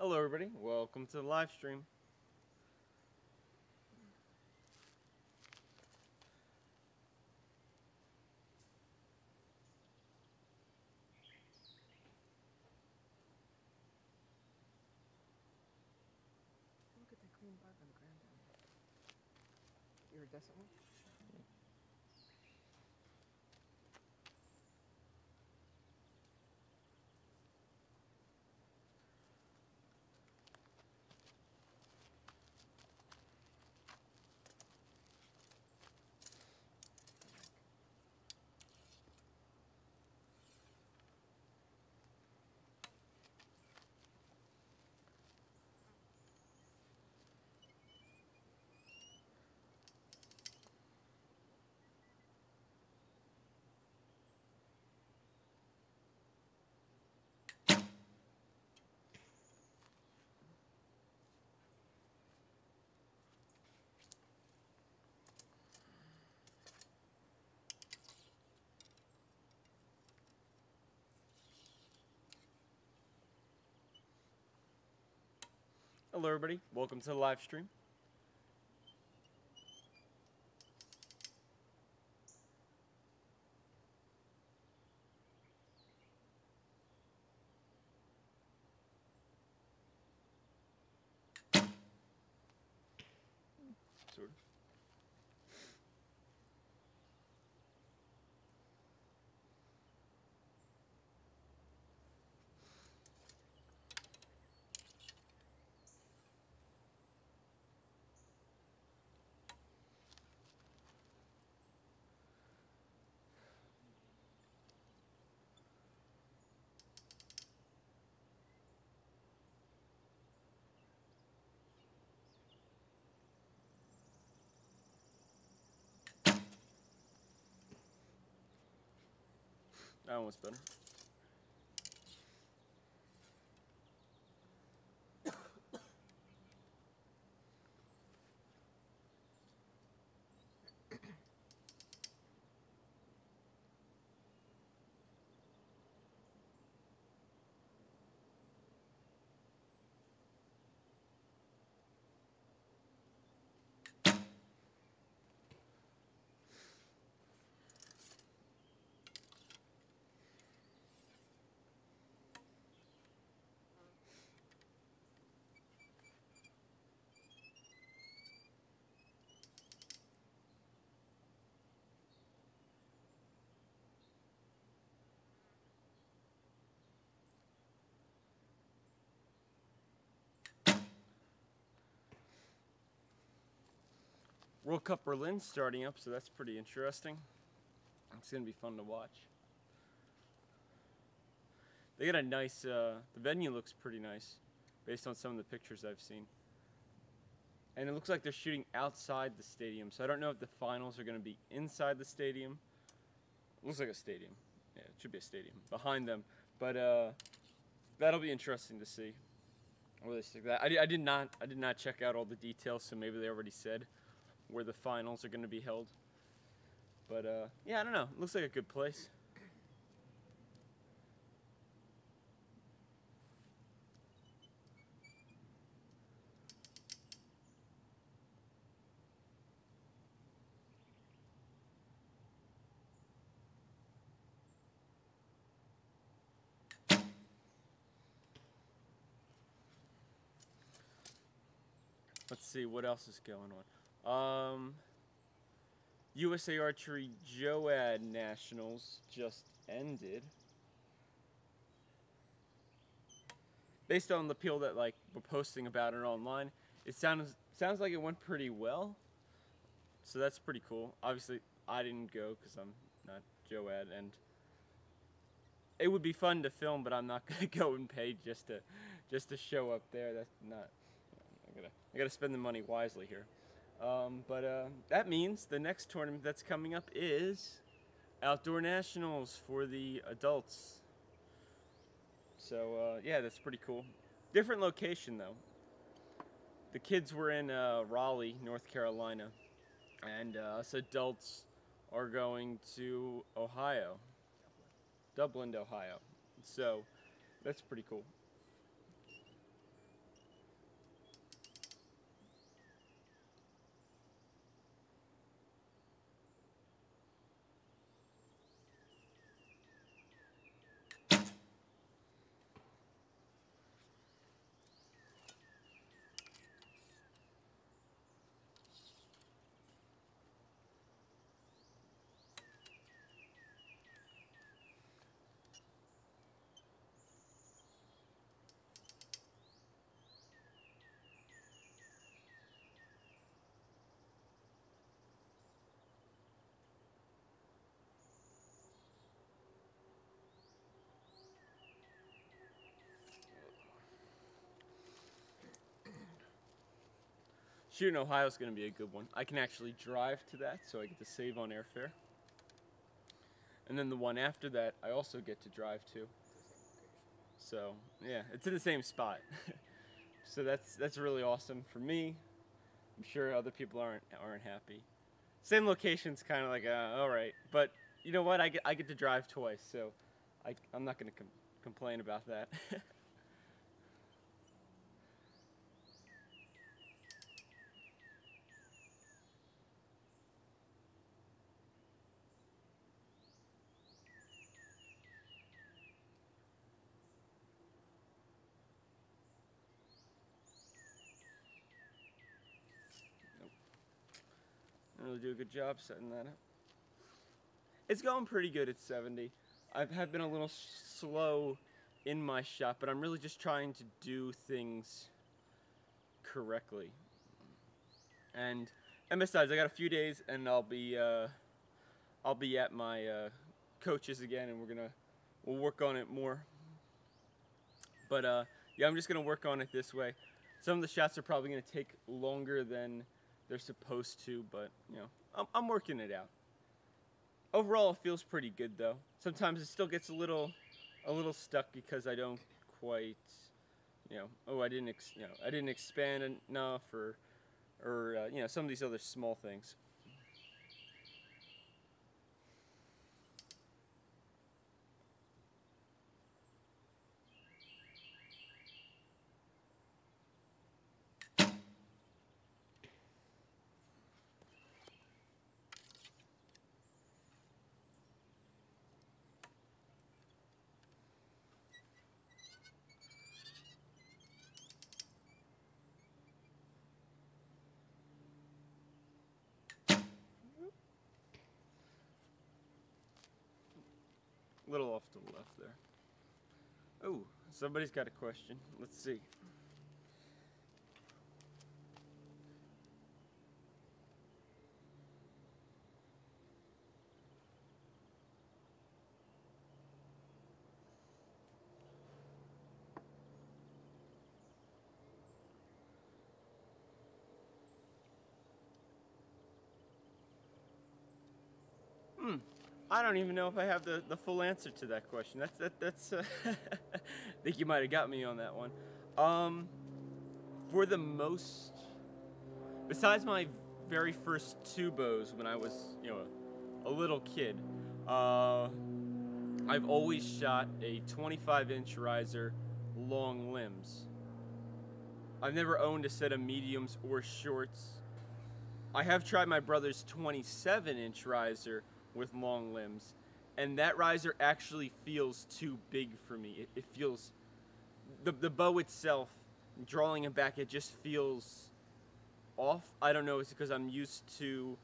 Hello everybody, welcome to the live stream. Look at that green bug on the ground down there. Iridescent one? Hello everybody, welcome to the live stream. Sort of. That one's better. World Cup Berlin starting up, so that's pretty interesting. It's gonna be fun to watch. They got a nice, the venue looks pretty nice, based on some of the pictures I've seen. And it looks like they're shooting outside the stadium, so I don't know if the finals are gonna be inside the stadium. It looks like a stadium. Yeah, it should be a stadium behind them. But that'll be interesting to see where they stick that. I did not check out all the details, so maybe they already said where the finals are going to be held. But yeah, I don't know. It looks like a good place. Let's see what else is going on. USA Archery JOAD Nationals just ended. Based on the people that like were posting about it online, it sounds like it went pretty well. So that's pretty cool. Obviously, I didn't go because I'm not JOAD, and it would be fun to film, but I'm not gonna go and pay just to show up there. That's not. I gotta spend the money wisely here. But that means the next tournament that's coming up is Outdoor Nationals for the adults. So yeah, that's pretty cool. Different location though. The kids were in Raleigh, North Carolina, and us adults are going to Ohio, Dublin, Ohio. So that's pretty cool. shooting Ohio is going to be a good one. I can actually drive to that, so I get to save on airfare. And then the one after that, I also get to drive to. So yeah, it's in the same spot. So that's really awesome for me. I'm sure other people aren't happy. Same location's kind of like all right, but you know what? I get to drive twice, so I'm not gonna complain about that. Really do a good job setting that up. It's going pretty good at 70. I have been a little slow in my shot, but I'm really just trying to do things correctly. And besides, I got a few days, and I'll be at my coach's again, and we'll work on it more. But yeah, I'm just gonna work on it this way. Some of the shots are probably gonna take longer than they're supposed to, but you know, I'm working it out. Overall, it feels pretty good though. Sometimes it still gets a little stuck because I don't quite, you know, oh, I didn't expand enough, or you know, some of these other small things. A little off to the left there. Oh, somebody's got a question. Let's see. I don't even know if I have the full answer to that question. That's I think you might have got me on that one. For the most, besides my very first two bows when I was, you know, a little kid, I've always shot a 25-inch riser, long limbs. I've never owned a set of mediums or shorts. I have tried my brother's 27-inch riser with long limbs, and that riser actually feels too big for me. It feels, the bow itself, drawing it back, it just feels off. I don't know, it's because I'm used to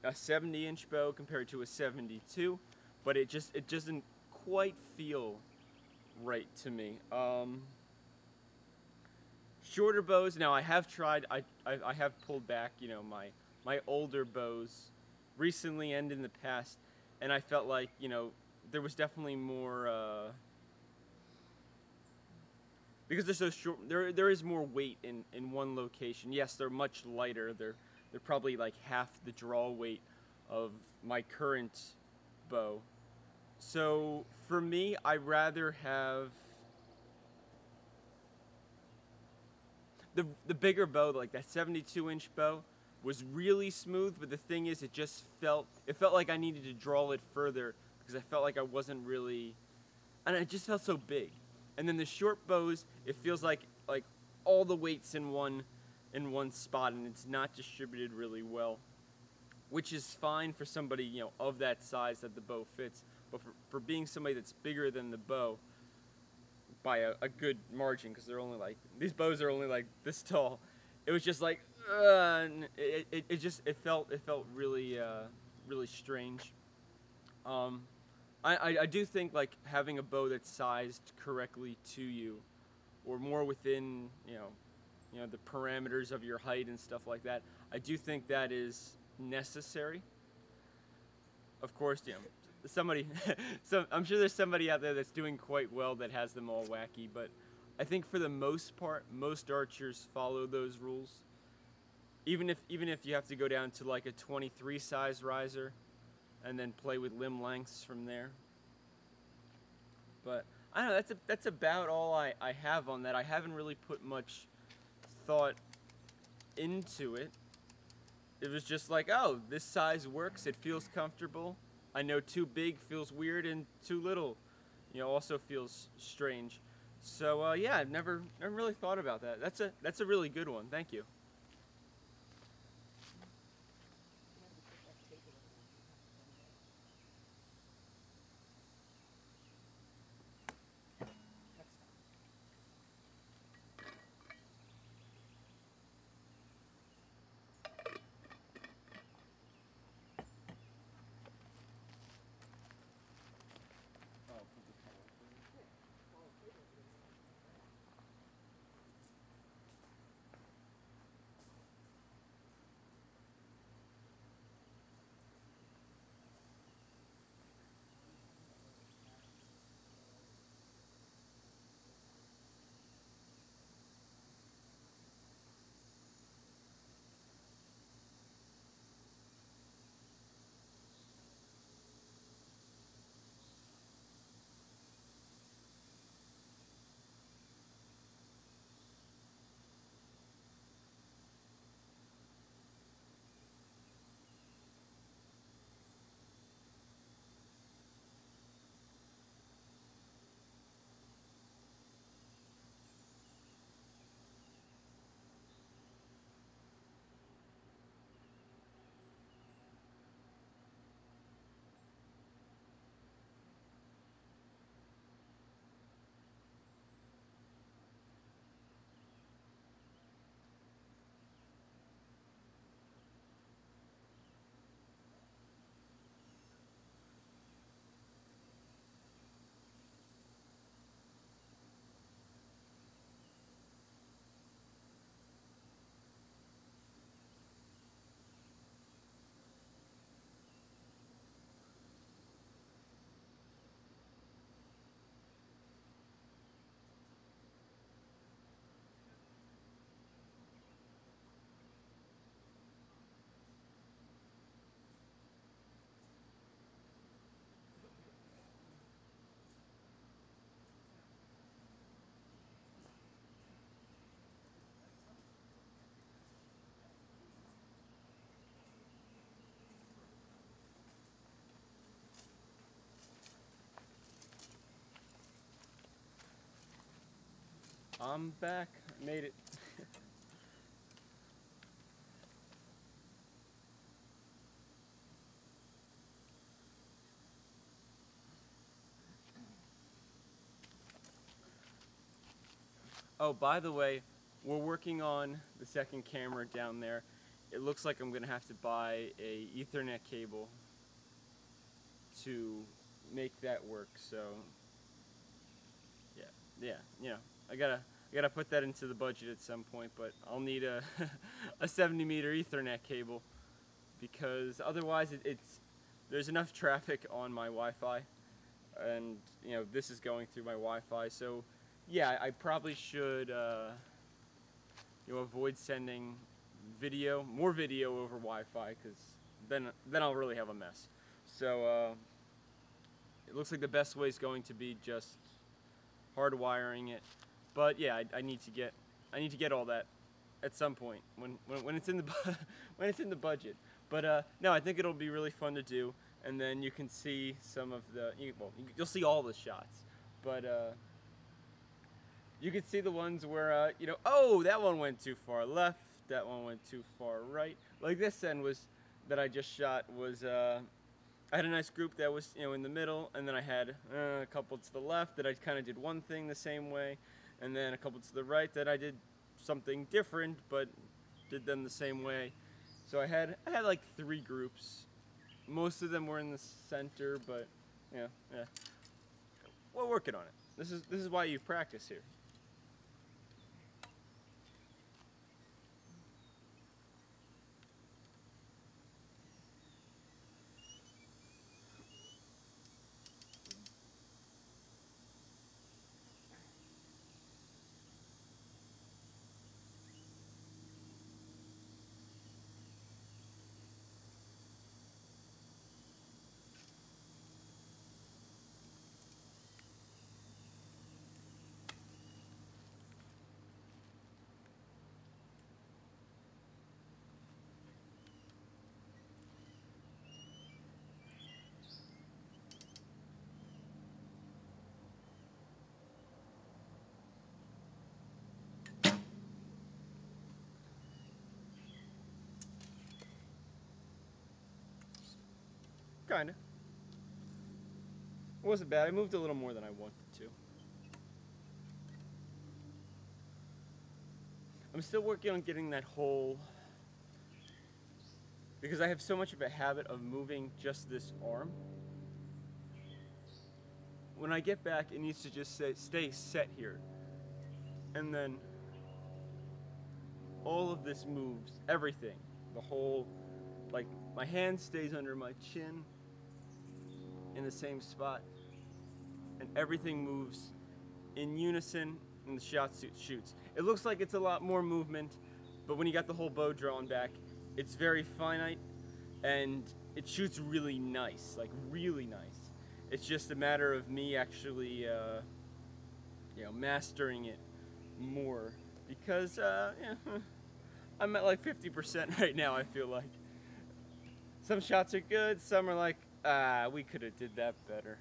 a 70-inch bow compared to a 72, but it doesn't quite feel right to me. Shorter bows, now I have tried, I have pulled back, you know, my older bows recently and in the past, and I felt like, you know, there was definitely more, because they're so short, there is more weight in one location. Yes, they're much lighter. They're probably like half the draw weight of my current bow. So for me, I rather have the bigger bow, like that 72-inch bow, was really smooth, but the thing is, it felt like I needed to draw it further because I felt like I wasn't really, and it just felt so big. And then the short bows, it feels like all the weight's in one spot, and it's not distributed really well, which is fine for somebody, you know, of that size that the bow fits. But for being somebody that's bigger than the bow by a good margin, because they're only like, these bows are only like this tall, it was just like, it felt really really strange. I do think like having a bow that's sized correctly to you, or more within you know the parameters of your height and stuff like that, I do think that is necessary. Of course, you know, somebody, so I'm sure there's somebody out there that's doing quite well that has them all wacky, but I think for the most part, most archers follow those rules. even if you have to go down to like a 23 size riser, and then play with limb lengths from there. But I don't know. That's about all I have on that. I haven't really put much thought into it. It was just like, oh, this size works. It feels comfortable. I know too big feels weird, and too little, also feels strange. So yeah, I've never really thought about that. That's a really good one. Thank you. I'm back. I made it. Oh, by the way, we're working on the second camera down there. It looks like I'm gonna have to buy a Ethernet cable to make that work. So yeah, I gotta put that into the budget at some point. But I'll need a a 70-meter Ethernet cable, because otherwise there's enough traffic on my Wi-Fi, and this is going through my Wi-Fi. So yeah, I probably should avoid sending more video over Wi-Fi, because then I'll really have a mess. So it looks like the best way is going to be just hardwiring it. But yeah, I need to get all that at some point when it's in the when it's in the budget. But no, I think it'll be really fun to do, and then you can see some of you'll see all the shots, but you can see the ones where oh, that one went too far left, that one went too far right. Like this end that I just shot was I had a nice group that was in the middle, and then I had a couple to the left that I kind of did one thing the same way, and then a couple to the right that I did something different but did them the same way. So I had like 3 groups. Most of them were in the center, but yeah, we're working on it. This is why you practice here. Kinda. It wasn't bad. I moved a little more than I wanted to. I'm still working on getting that whole, because I have so much of a habit of moving just this arm. When I get back, it needs to just stay set here. And then all of this moves, everything. The whole, like, my hand stays under my chin in the same spot. And everything moves in unison and the shot shoots. It looks like it's a lot more movement, but when you got the whole bow drawn back, it's very finite and it shoots really nice, like really nice. It's just a matter of me actually, mastering it more because I'm at like 50% right now. I feel like some shots are good, some are like, we could have did that better.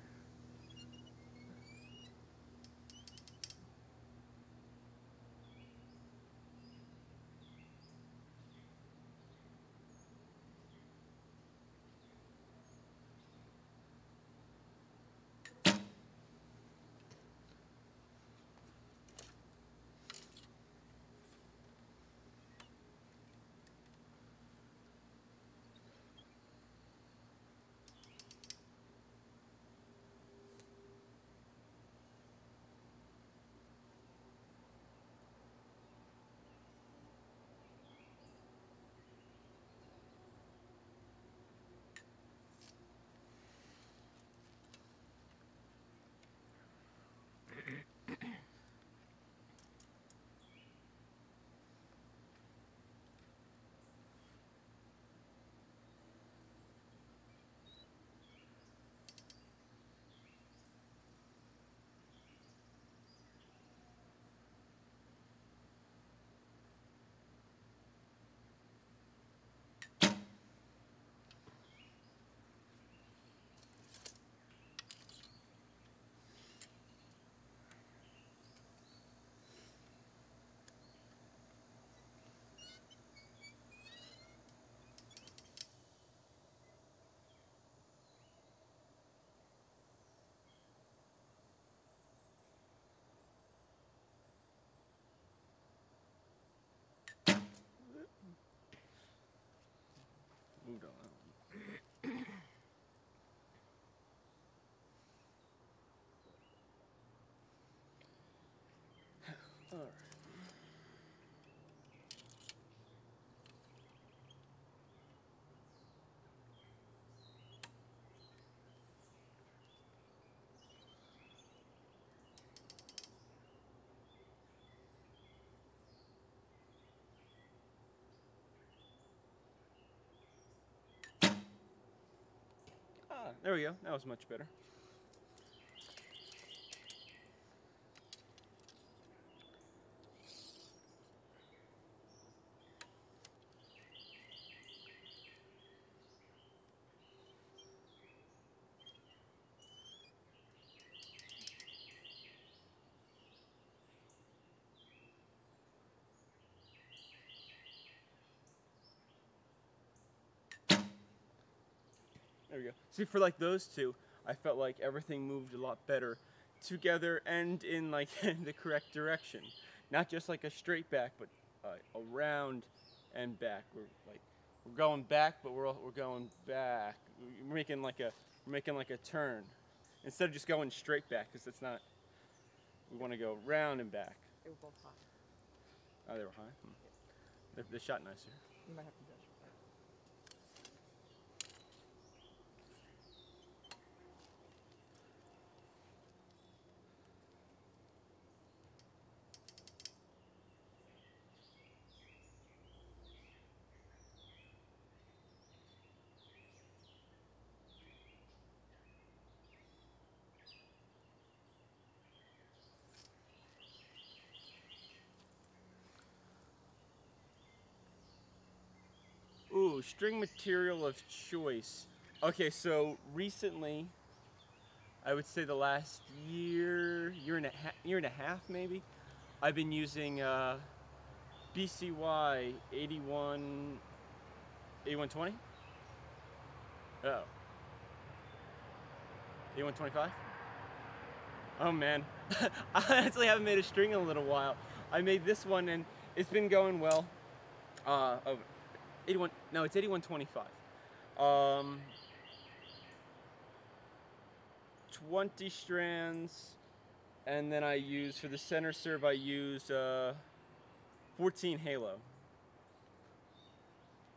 Moved on that one. All right. There we go. That was much better. There we go. See, for like those two, I felt like everything moved a lot better together and in like the correct direction. Not just like a straight back, but around and back. We're going back, but we're going back. We're making like a turn instead of just going straight back, because that's not. We want to go round and back. They were both high. Oh, they were high. They shot nicer. You might have to judge with that. Ooh, string material of choice. Okay, so recently, I would say the last year and a half maybe, I've been using BCY 8120. Oh, 8125? Oh man, I honestly haven't made a string in a little while. I made this one and it's been going well. Oh, 81, no, it's 8125. 20 strands, and then I use, for the center serve, I used 14 halo.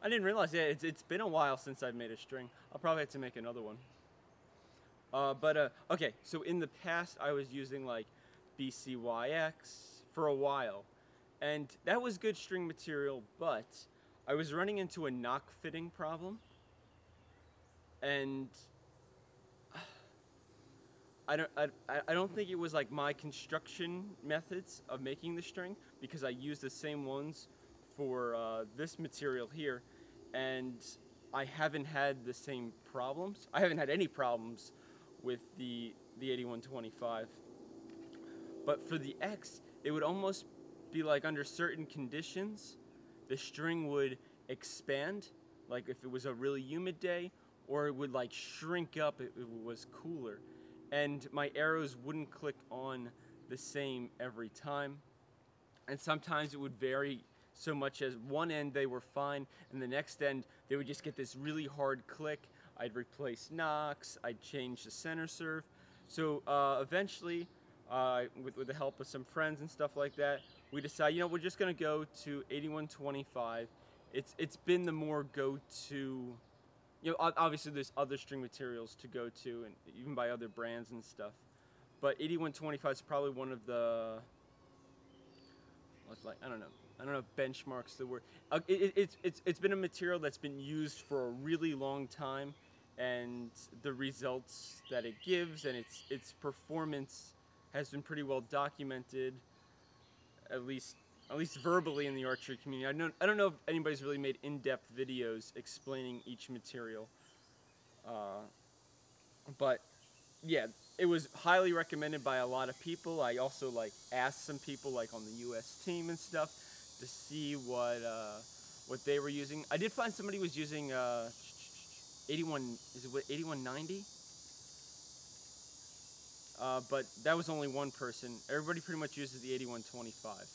I didn't realize, yeah, it's been a while since I've made a string. I'll probably have to make another one. Okay, so in the past I was using like BCYX for a while, and that was good string material, but I was running into a knock fitting problem, and I don't think it was like my construction methods of making the string, because I used the same ones for this material here, and I haven't had the same problems. I haven't had any problems with the 8125. But for the X, it would almost be like under certain conditions, the string would expand, like if it was a really humid day, or it would like shrink up if it was cooler. And my arrows wouldn't click on the same every time. And sometimes it would vary so much as one end they were fine, and the next end they would just get this really hard click. I'd replace knocks, I'd change the center serve. So eventually, with the help of some friends and stuff like that, we decided, you know, we're just gonna go to 8125. It's been the more go-to. You know, obviously there's other string materials to go to, and even by other brands and stuff. But 8125 is probably one of the, like, I don't know if benchmarks the word. It's been a material that's been used for a really long time, and the results that it gives and its performance has been pretty well documented, at least verbally in the archery community. I don't know if anybody's really made in-depth videos explaining each material, but yeah, it was highly recommended by a lot of people. I also like asked some people like on the US team and stuff to see what they were using. I did find somebody was using 8190? But that was only one person. Everybody pretty much uses the 8125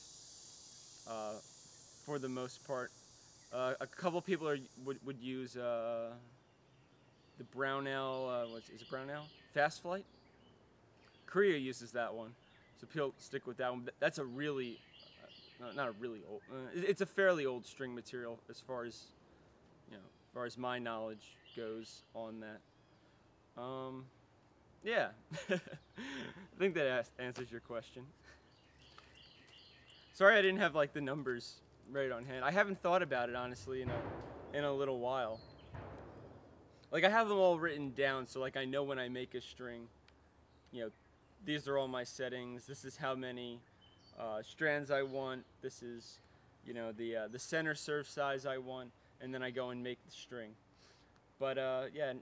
for the most part. A couple people would use the Brownell, is it Brownell? Fast Flight? Korea uses that one, so people stick with that one. That's a really, not a really old, it's a fairly old string material as far as, you know, as far as my knowledge goes on that. Yeah, I think that answers your question. Sorry I didn't have like the numbers right on hand. I haven't thought about it honestly in a little while. Like I have them all written down, so like I know when I make a string, you know, these are all my settings. This is how many strands I want. This is, you know, the center serve size I want, and then I go and make the string. But yeah,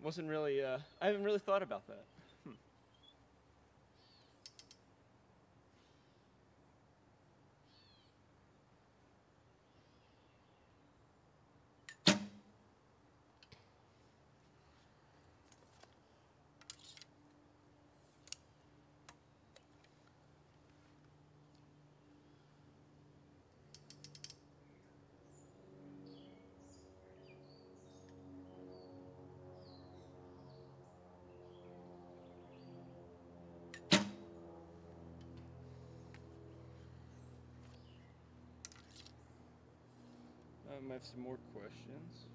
wasn't really. I haven't really thought about that. I have some more questions.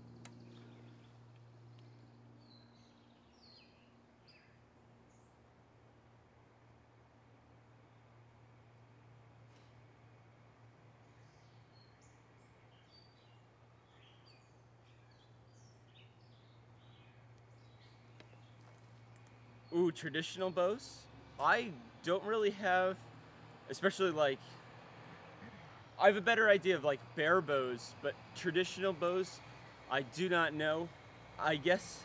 Ooh, traditional bows? I don't really have, especially like, I have a better idea of like bare bows, but traditional bows, I do not know. I guess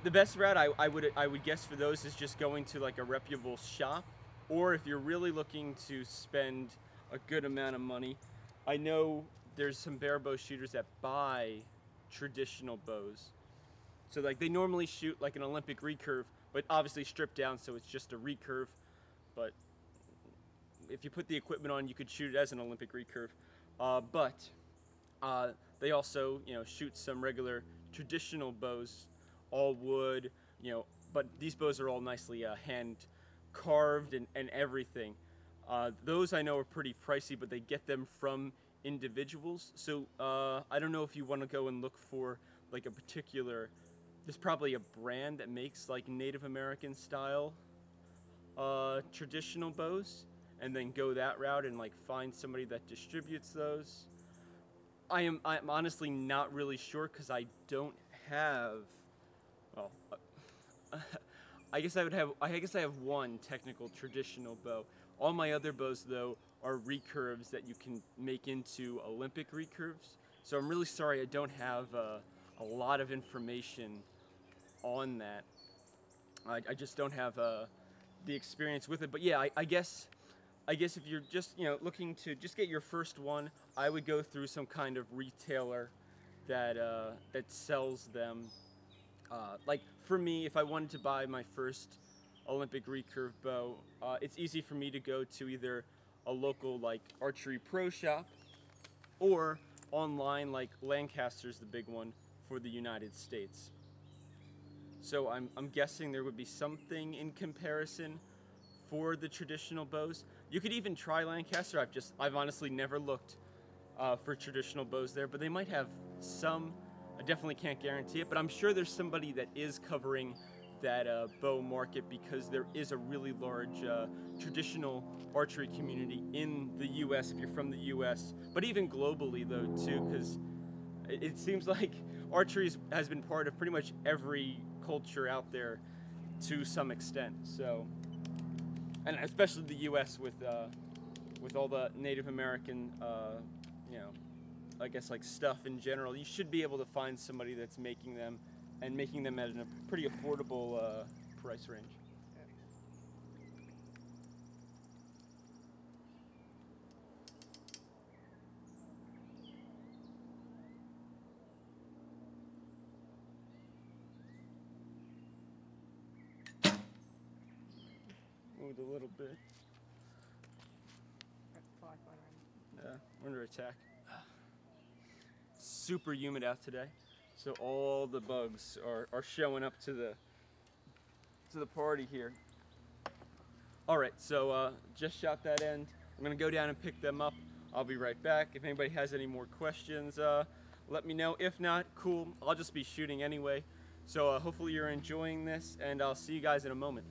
the best route I would guess for those is just going to like a reputable shop, or if you're really looking to spend a good amount of money, I know there's some bare bow shooters that buy traditional bows. So like they normally shoot like an Olympic recurve, but obviously stripped down, so it's just a recurve. But if you put the equipment on, you could shoot it as an Olympic recurve. But they also, shoot some regular traditional bows, all wood, but these bows are all nicely hand carved and everything. Those I know are pretty pricey, but they get them from individuals. So I don't know if you want to go and look for like a particular, there's probably a brand that makes like Native American style traditional bows, and then go that route and like find somebody that distributes those. I'm honestly not really sure because I don't have, well, I guess I have one technical traditional bow. All my other bows though are recurves that you can make into Olympic recurves. So I'm really sorry I don't have a lot of information on that. I just don't have the experience with it. But yeah, I guess if you're just looking to just get your first one, I would go through some kind of retailer that sells them. Like for me, if I wanted to buy my first Olympic recurve bow, it's easy for me to go to either a local like archery pro shop or online, like Lancaster's the big one for the United States. So I'm guessing there would be something in comparison for the traditional bows. You could even try Lancaster. I've honestly never looked for traditional bows there, but they might have some. I definitely can't guarantee it, but I'm sure there's somebody that is covering that bow market, because there is a really large traditional archery community in the US if you're from the US, but even globally though too, because it seems like archery has been part of pretty much every culture out there to some extent. So, and especially the US with all the Native American I guess like stuff in general, you should be able to find somebody that's making them, and making them at a pretty affordable price range. Moved a little bit. Yeah, we're under attack. It's super humid out today, so all the bugs are showing up to the party here. All right, so just shot that end. I'm gonna go down and pick them up. I'll be right back. If anybody has any more questions, let me know. If not, cool. I'll just be shooting anyway. So hopefully you're enjoying this, and I'll see you guys in a moment.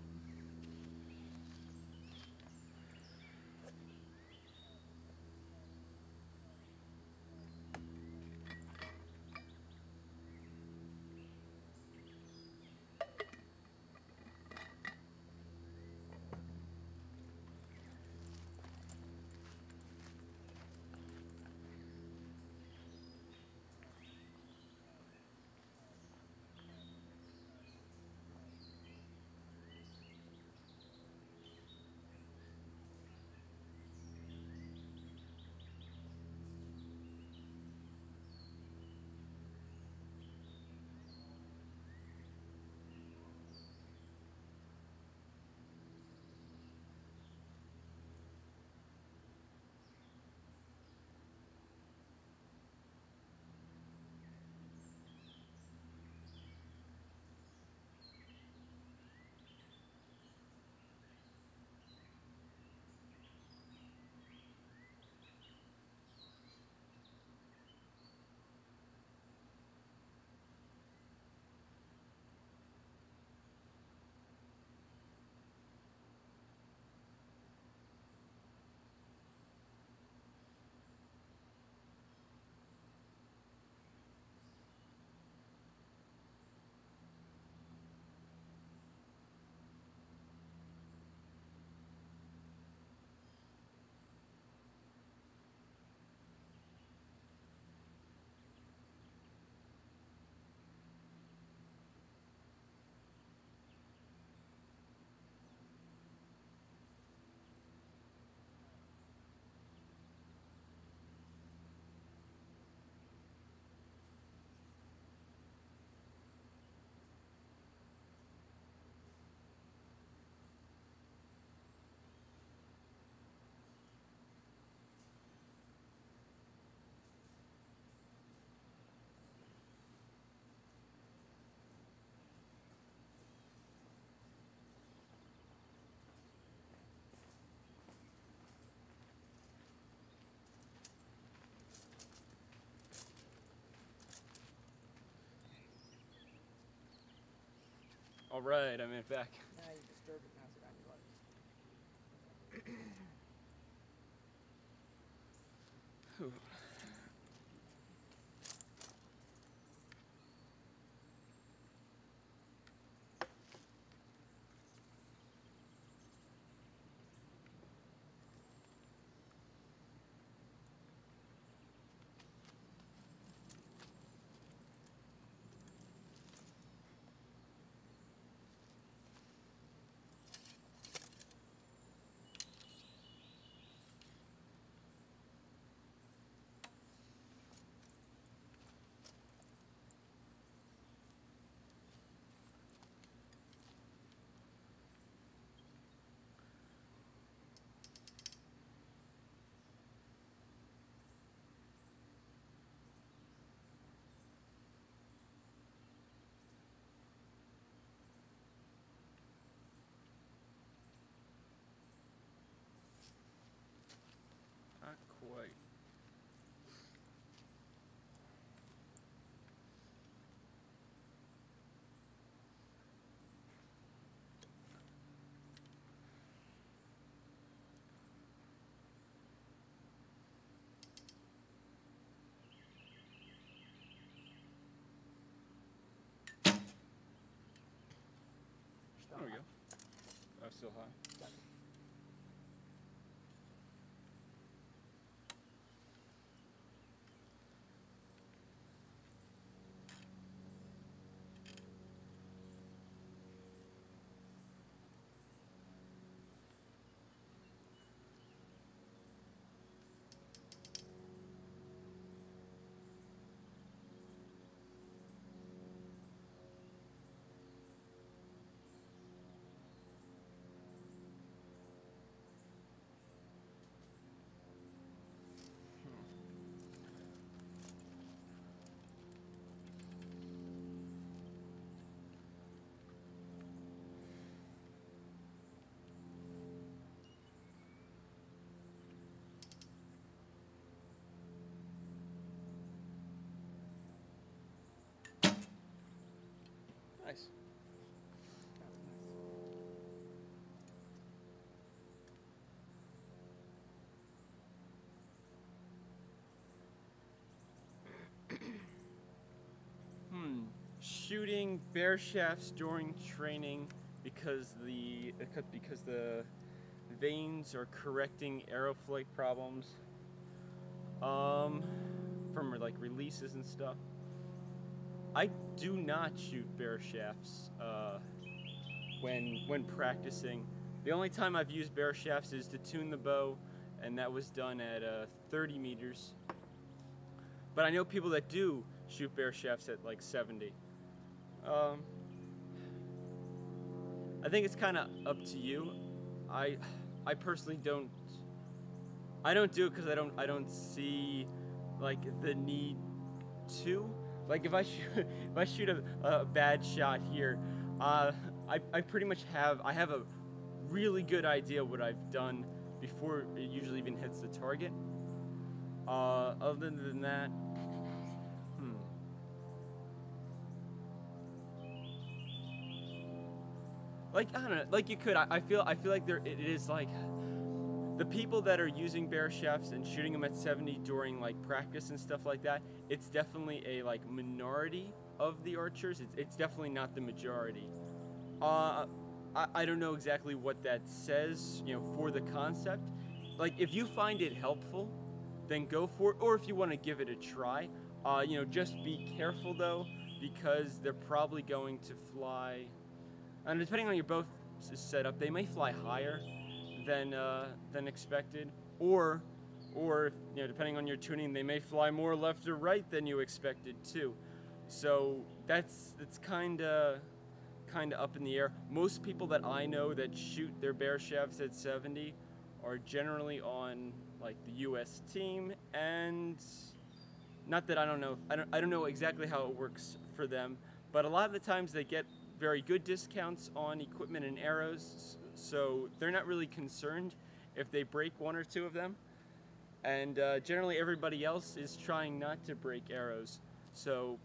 All right, I made it back. Now you disturb it. Now it's around your legs. Not quite. Still There we high. go. Oh, still high. Nice. That was nice. Shooting bear shafts during training because the vanes are correcting aeroflight problems from like releases and stuff. I do not shoot bear shafts when practicing. The only time I've used bear shafts is to tune the bow, and that was done at 30 meters. But I know people that do shoot bear shafts at like 70. I think it's kind of up to you. I personally don't. I don't do it because I don't see like the need to. Like if I shoot a bad shot here, I pretty much have a really good idea what I've done before it usually even hits the target. Other than that, like I don't know, like you could. I feel like it is like the people that are using bear shafts and shooting them at 70 during like practice and stuff like that. It's definitely a like minority of the archers. It's definitely not the majority. I don't know exactly what that says, you know, for the concept. Like if you find it helpful, then go for it. Or if you want to give it a try, you know, just be careful though, because they're probably going to fly. And depending on your bow setup, they may fly higher than expected, or you know, depending on your tuning, they may fly more left or right than you expected too. So that's kind of up in the air. Most people that I know that shoot their bear shafts at 70 are generally on like the U.S. team, and not that I don't know exactly how it works for them, but a lot of the times they get very good discounts on equipment and arrows, so they're not really concerned if they break one or two of them. And generally everybody else is trying not to break arrows. So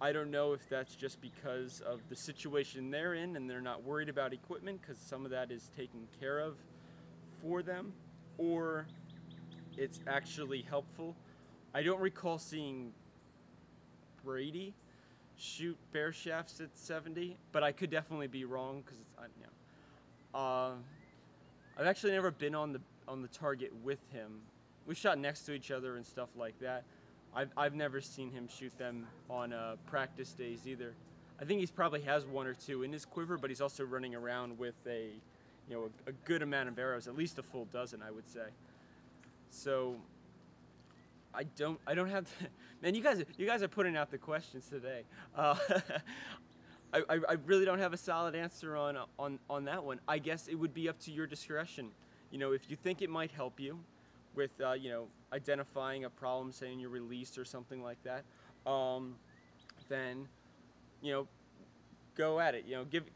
I don't know if that's just because of the situation they're in and they're not worried about equipment because some of that is taken care of for them, or it's actually helpful. I don't recall seeing Brady shoot bear shafts at 70, but I could definitely be wrong because I've actually never been on the target with him. We shot next to each other and stuff like that. I've never seen him shoot them on practice days either. I think he's probably has one or two in his quiver, but he's also running around with a good amount of arrows, at least a full dozen, I would say. So I don't have man, you guys are putting out the questions today. I really don't have a solid answer on that one. I guess it would be up to your discretion. If you think it might help you with identifying a problem, say in your release or something like that, then go at it.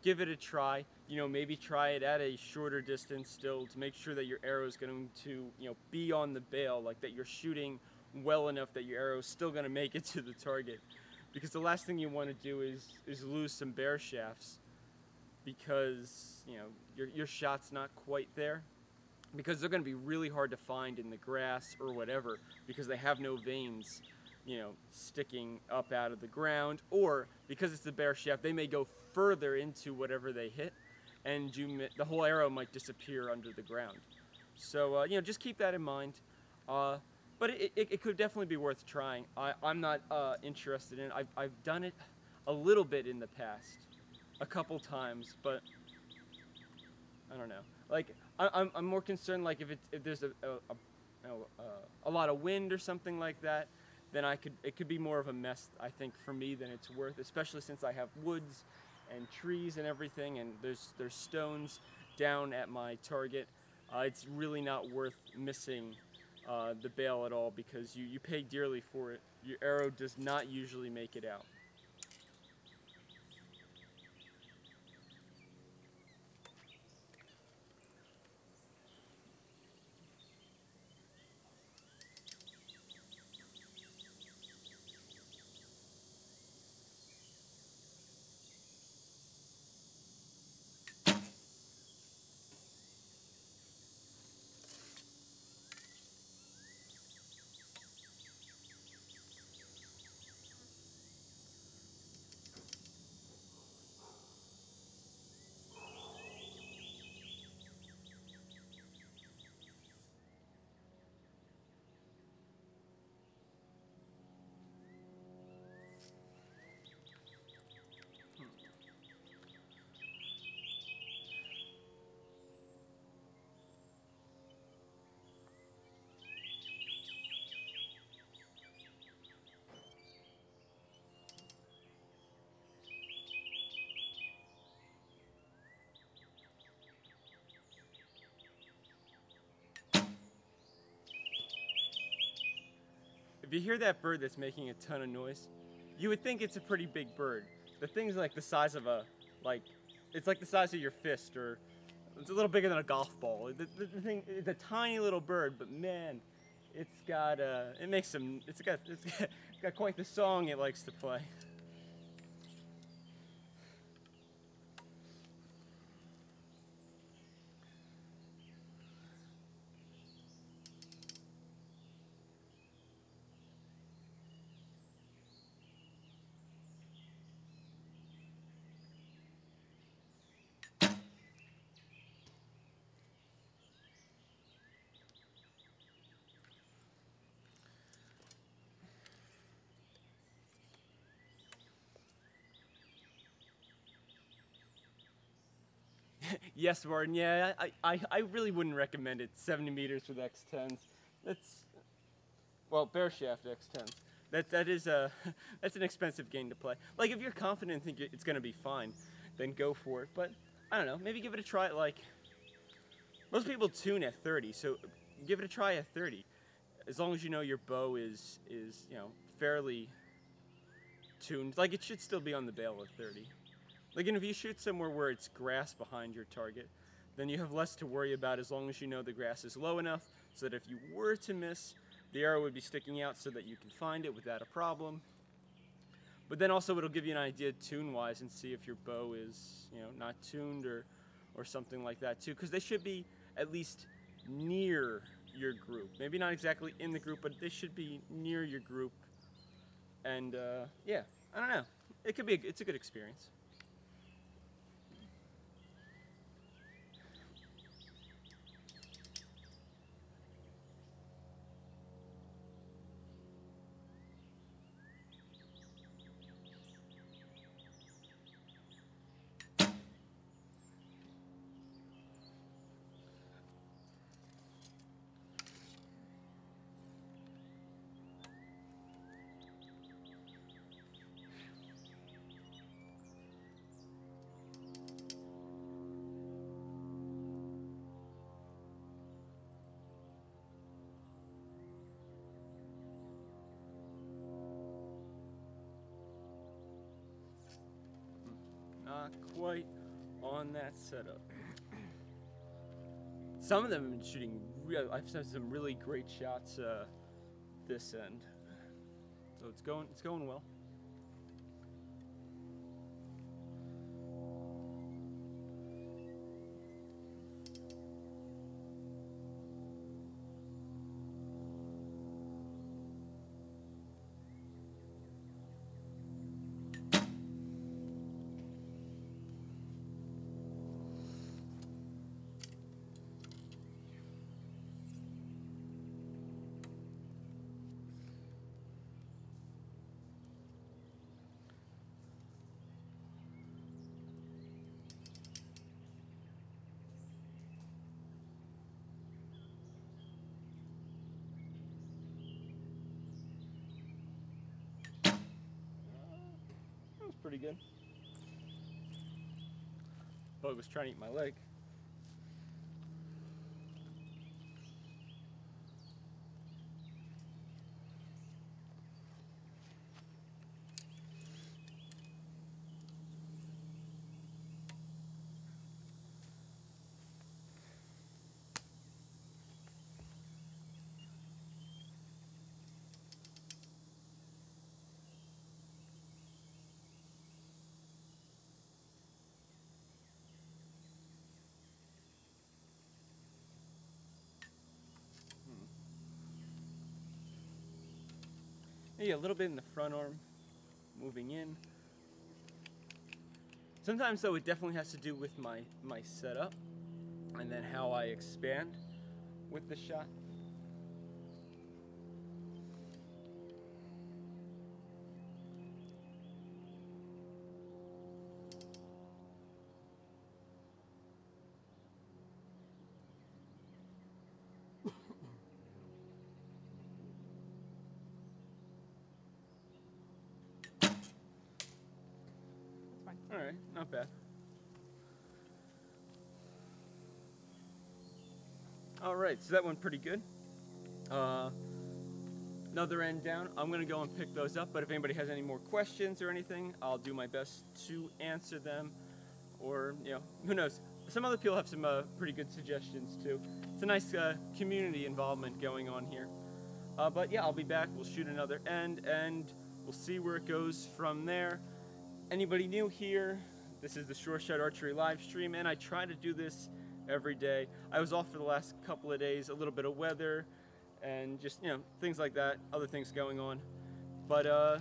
Give it a try. Maybe try it at a shorter distance still to make sure that your arrow is going to be on the bail, like that you're shooting well enough that your arrow is still going to make it to the target. Because the last thing you want to do is lose some bear shafts because your shot's not quite there, because they're going to be really hard to find in the grass or whatever because they have no veins sticking up out of the ground, or because it's the bear shaft, they may go further into whatever they hit and the whole arrow might disappear under the ground. So just keep that in mind. But it could definitely be worth trying. I'm not interested in it. I've done it a little bit in the past, a couple times, but I don't know. Like I'm more concerned like if there's a lot of wind or something like that, then it could be more of a mess, I think, for me than it's worth, especially since I have woods and trees and everything, and there's stones down at my target. It's really not worth missing the bail at all because you pay dearly for it. Your arrow does not usually make it out. If you hear that bird that's making a ton of noise, you would think it's a pretty big bird. The thing's like the size of it's like the size of your fist, or it's a little bigger than a golf ball. The thing is a tiny little bird, but man, it's got it's got quite the song it likes to play. Yes, Martin. Yeah, I really wouldn't recommend it. 70 meters with X10s. Well, bear shaft X10s. That's an expensive game to play. Like if you're confident and think it's gonna be fine, then go for it. But I don't know. Maybe give it a try at most people tune at 30, so give it a try at 30. As long as you know your bow is fairly tuned. Like it should still be on the bail at 30. Like, and if you shoot somewhere where it's grass behind your target, then you have less to worry about as long as you know the grass is low enough so that if you were to miss, the arrow would be sticking out so that you can find it without a problem. But then also it'll give you an idea tune-wise and see if your bow is, you know, not tuned or something like that too. Because they should be at least near your group. Maybe not exactly in the group, but they should be near your group. And yeah, I don't know. It could be. It's a good experience. Not quite on that setup. Some of them have been shooting I've had some really great shots this end. So it's going well. That was pretty good. Bug was trying to eat my leg. Yeah, a little bit in the front arm, moving in. Sometimes though it definitely has to do with my setup and then how I expand with the shot. That's fine. All right, not bad. All right, so that went pretty good. Another end down. I'm gonna go and pick those up, but if anybody has any more questions or anything, I'll do my best to answer them. Or, you know, who knows? Some other people have some pretty good suggestions too. It's a nice community involvement going on here. But yeah, I'll be back. We'll shoot another end, and we'll see where it goes from there. Anybody new here? This is the Sure Shot Archery live stream, and I try to do this every day. I was off for the last couple of days, a little bit of weather, and just, you know, things like that, other things going on. But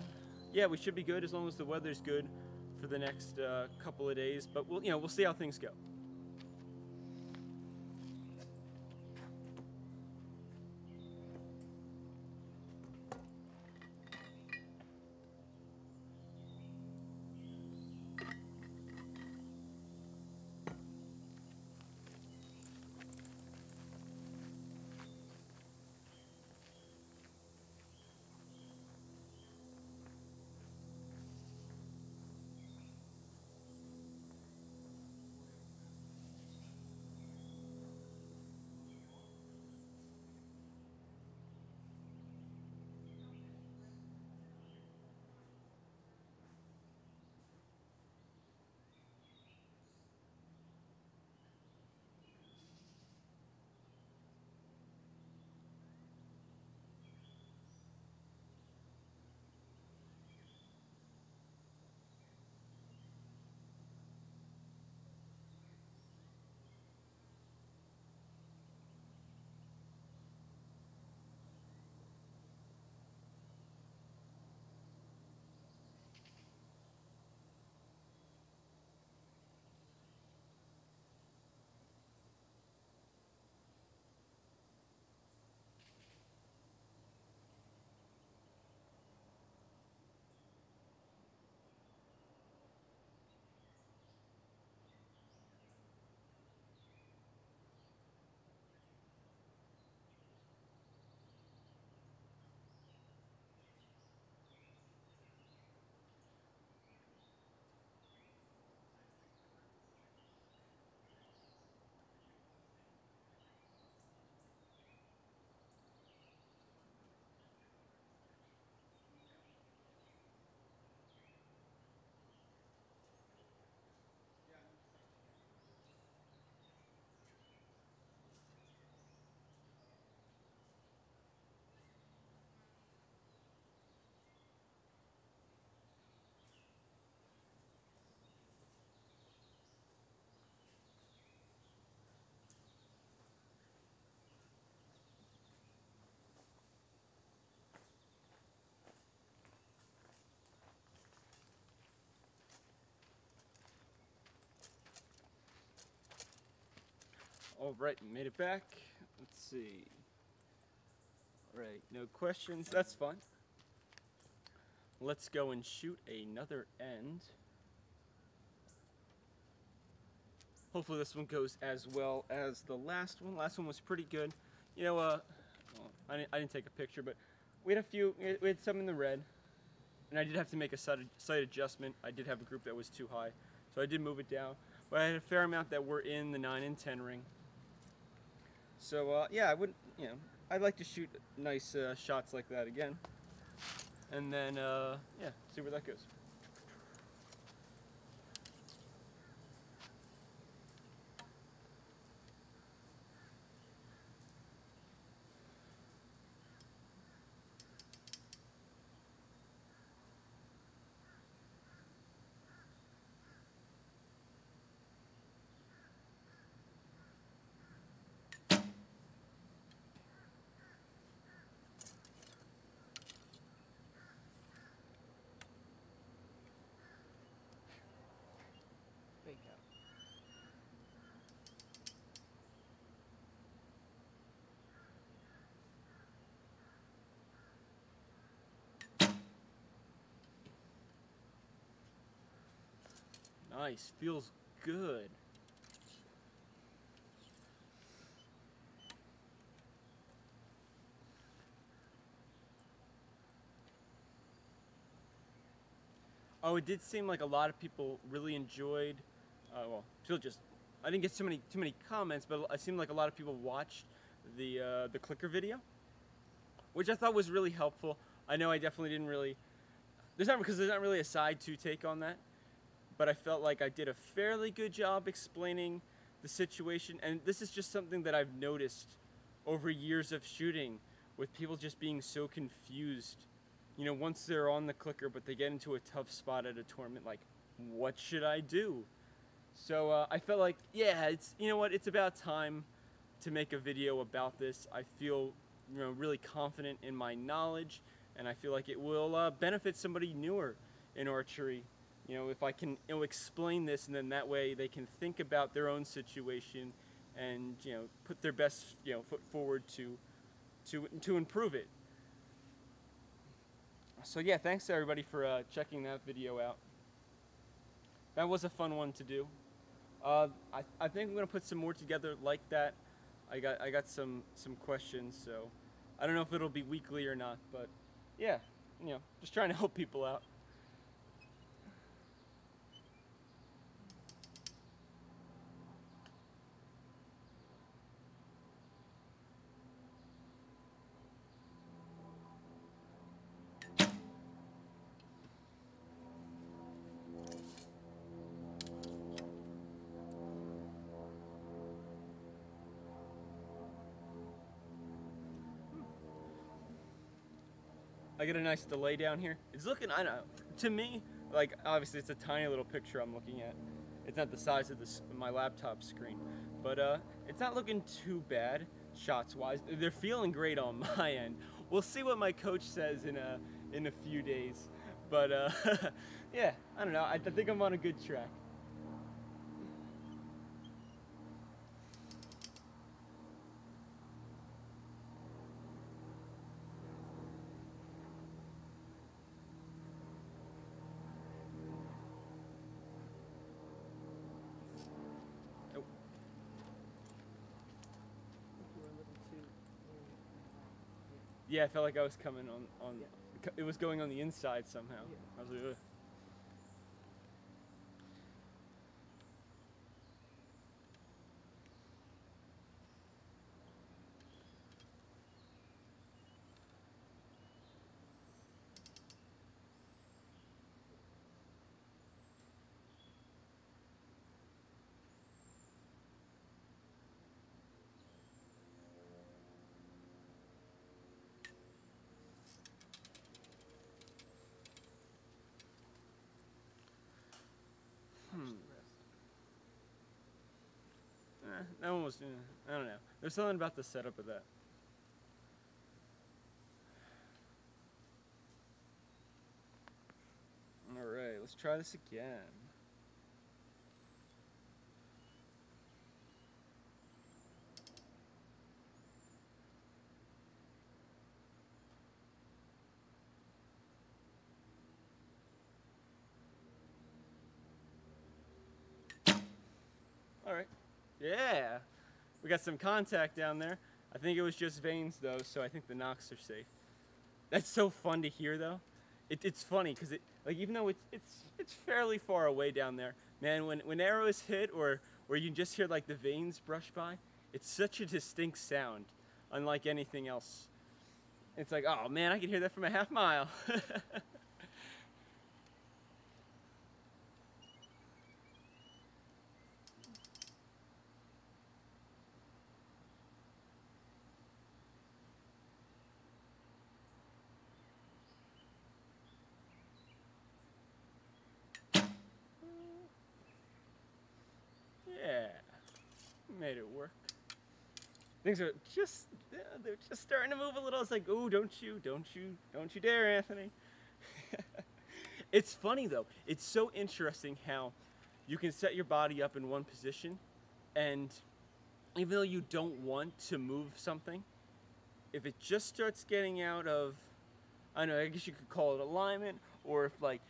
yeah, we should be good as long as the weather's good for the next couple of days. But we'll see how things go. All right, made it back. Let's see. All right, no questions. That's fine. Let's go and shoot another end. Hopefully this one goes as well as the last one. Last one was pretty good. You know, well, I didn't take a picture, but we had some in the red, and I did have to make a sight adjustment. I did have a group that was too high, so I did move it down. But I had a fair amount that were in the 9 and 10 ring. So yeah, I'd like to shoot nice shots like that again, and then yeah, see where that goes. Fake out. Nice, feels good. Oh, it did seem like a lot of people really enjoyed. Well, I didn't get too many comments, but it seemed like a lot of people watched the clicker video, which I thought was really helpful. I know I definitely didn't really. There's not really a side to take on that, but I felt like I did a fairly good job explaining the situation. And this is just something that I've noticed over years of shooting, with people just being so confused. You know, once they're on the clicker, but they get into a tough spot at a tournament, like, what should I do? So I felt like, yeah, you know what, it's about time to make a video about this. I feel, really confident in my knowledge, and I feel like it will benefit somebody newer in archery. You know, if I can explain this, and then that way they can think about their own situation and, put their best, foot forward to improve it. So yeah, thanks to everybody for checking that video out. That was a fun one to do. I think I'm gonna put some more together like that. I got some questions, so I don't know if it'll be weekly or not, but yeah, just trying to help people out. I get a nice delay down here. It's looking, I don't know, to me, like, obviously it's a tiny little picture I'm looking at. It's not the size of my laptop screen, but it's not looking too bad shots-wise. They're feeling great on my end. We'll see what my coach says in a few days, but yeah, I don't know. I think I'm on a good track. Yeah, I felt like I was coming on yeah. It was going on the inside somehow. Yeah. I was like, ugh. That one was, I don't know. There's something about the setup of that. Alright, let's try this again. All right. Yeah. We got some contact down there. I think it was just veins though, so I think the knocks are safe. That's so fun to hear though. It's funny because like even though it's fairly far away down there, man, when arrows hit or you just hear like the veins brush by, it's such a distinct sound, unlike anything else. It's like, oh man, I can hear that from a half mile. Yeah, made it work. Things are just, they're just starting to move a little. It's like, oh, don't you dare, Anthony. It's funny though. It's so interesting how you can set your body up in one position, and even though you don't want to move something, if it just starts getting out of, I don't know, I guess you could call it alignment, or if like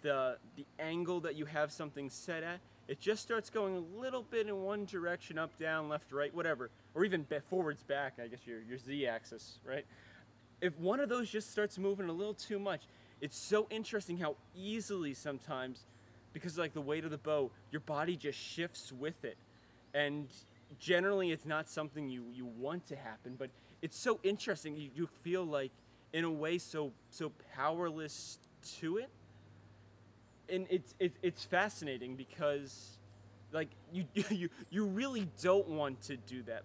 the angle that you have something set at, it just starts going a little bit in one direction, up, down, left, right, whatever, or even forwards, back, I guess your z-axis, right? If one of those just starts moving a little too much, it's so interesting how easily sometimes, because like the weight of the bow, your body just shifts with it. And generally it's not something you want to happen, but it's so interesting. You feel like, in a way, so powerless to it. And it's fascinating because like you really don't want to do that.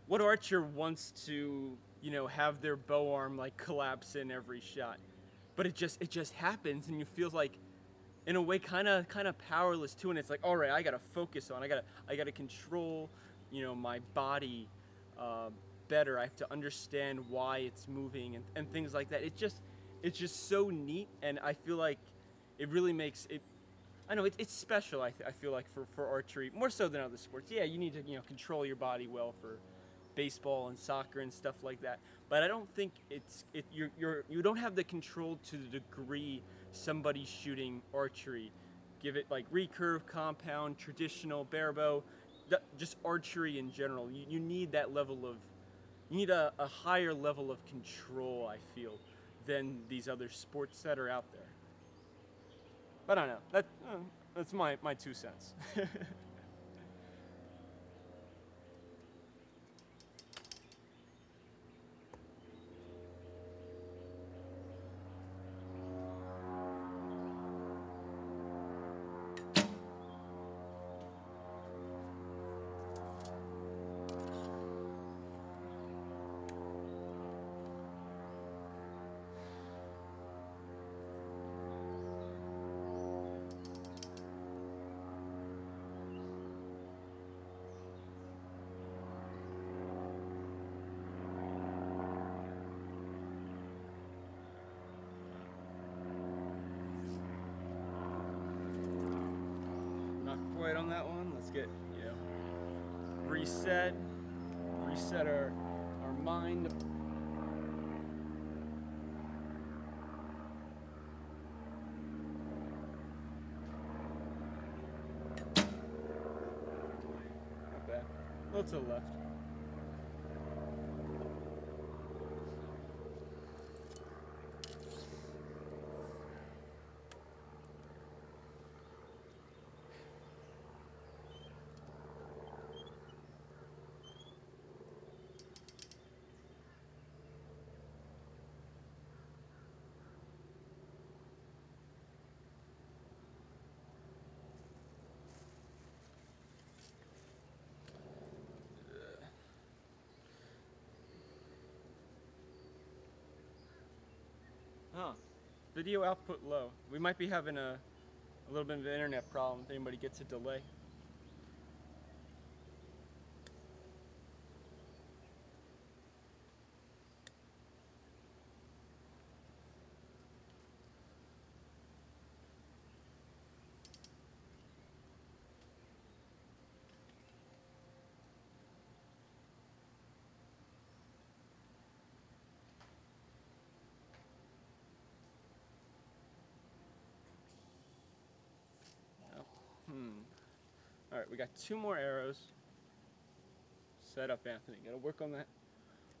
What archer wants to, you know, have their bow arm like collapse in every shot? But it just happens, and you feel like, in a way, kind of powerless too. And it's like, all right, I gotta focus on, I gotta control, you know, my body better. I have to understand why it's moving and things like that. It's just so neat, and I feel like it really makes it. I know it's special. I feel like for archery, more so than other sports. Yeah, you need to, you know, control your body well for baseball and soccer and stuff like that. But I don't think you don't have the control to the degree somebody's shooting archery. Give it like recurve, compound, traditional, bare bow, just archery in general. You need that level of, you need a higher level of control, I feel, than these other sports that are out there. But I don't know. That's my 2 cents. Not quite on that one. Let's get, you know, reset our mind. Not bad. A little to the left. Huh. Video output low. We might be having a little bit of an internet problem if anybody gets a delay. Oh. All right, we got 2 more arrows. Set up, Anthony. Gotta work on that.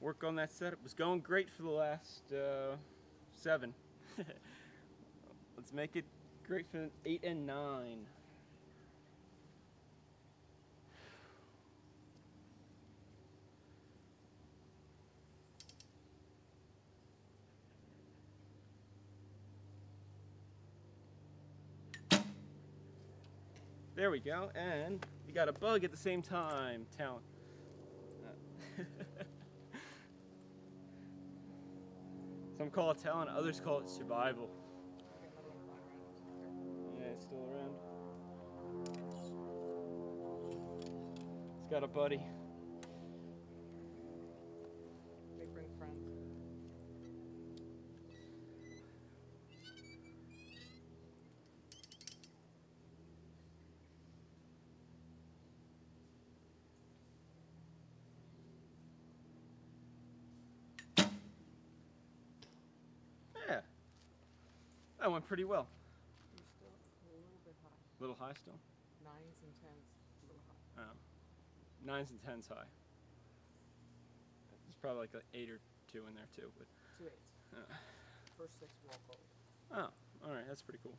Work on that setup. It was going great for the last 7. Let's make it great for 8 and 9. There we go, and we got a bug at the same time. Talent. Some call it talent, others call it survival. Yeah, it's still around. It's got a buddy. They bring friends. Yeah, that went pretty well. You're still a little bit high. A little high still? 9s and 10s, a little high. Oh. 9s and 10s high. There's probably like an 8 or 2 in there too, but. 2 8s. First 6 were all gold. Oh, all right, that's pretty cool.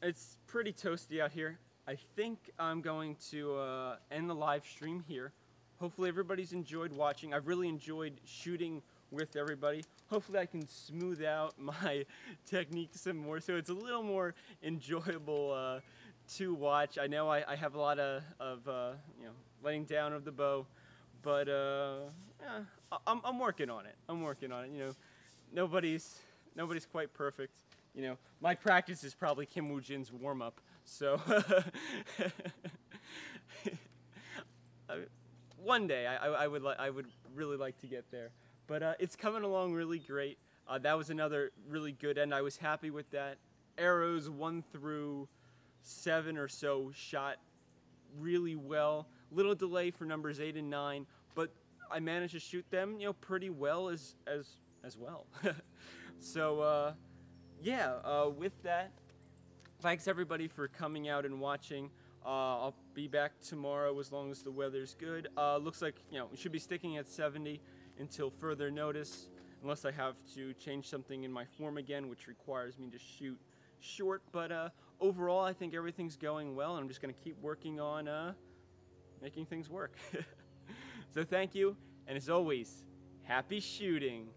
It's pretty toasty out here. I think I'm going to end the live stream here. Hopefully everybody's enjoyed watching. I've really enjoyed shooting with everybody. Hopefully I can smooth out my technique some more so it's a little more enjoyable to watch. I know I have a lot of you know, letting down of the bow, but yeah, I'm working on it. I'm working on it. You know, nobody's quite perfect. You know, my practice is probably Kim Woo Jin's warm up. So one day I would really like to get there, but it's coming along really great. That was another really good end. I was happy with that. Arrows 1 through 7 or so shot really well. Little delay for numbers 8 and 9, but I managed to shoot them, you know, pretty well as well. So yeah, with that, thanks everybody for coming out and watching. I'll be back tomorrow as long as the weather's good. Looks like, you know, we should be sticking at 70 until further notice, unless I have to change something in my form again, which requires me to shoot short. But overall, I think everything's going well, and I'm just going to keep working on making things work. So thank you, and as always, happy shooting.